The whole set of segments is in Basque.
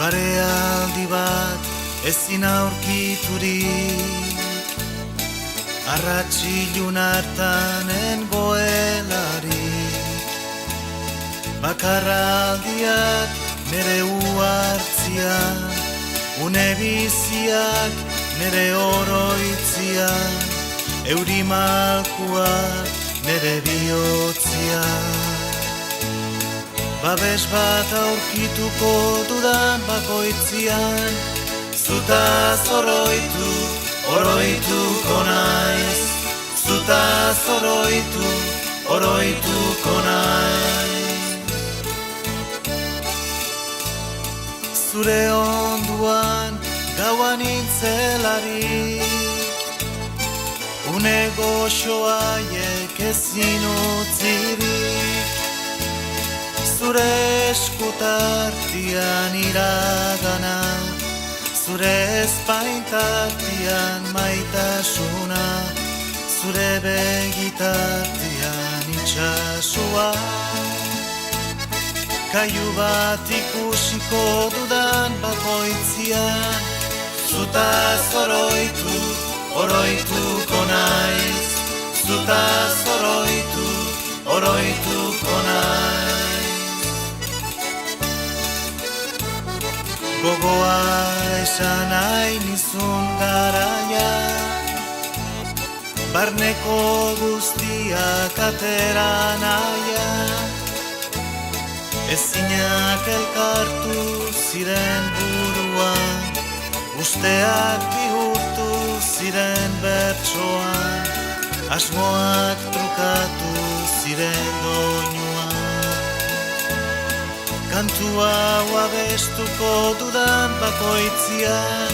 Parealdi bat ezin aurkiturik, arratsilun hartanen goelarik. Bakarraldiak nere uhartzian, une biziak nere oroitzian, euri malkuak nere bihotzian. Babes bat aurkituko dudan bakoitzian, zutaz oroitu, oroituko naiz. Zutaz oroitu, oroituko naiz. Zure onduan gauan intzelarik, une goxoaiek ezin utzirik. Zure eskutartian iragana, zure espaintartian maitasuna, zure begitartian itxasua. Kaiu bat ikusiko dudan bakoitzian, zutaz oroitu, oroituko naiz. Zutaz oroitu, oroituko naiz. Gogoa esan nahi nizun garaia, barneko guztiak atera naia. Ezinak elkartu ziren buruan, usteak bihurtu ziren bertsoan, asmoak trukatu ziren doinuan. Kantu hau abestuko dudan bakoitzian,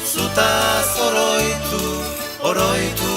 zutaz oroitu, oroitu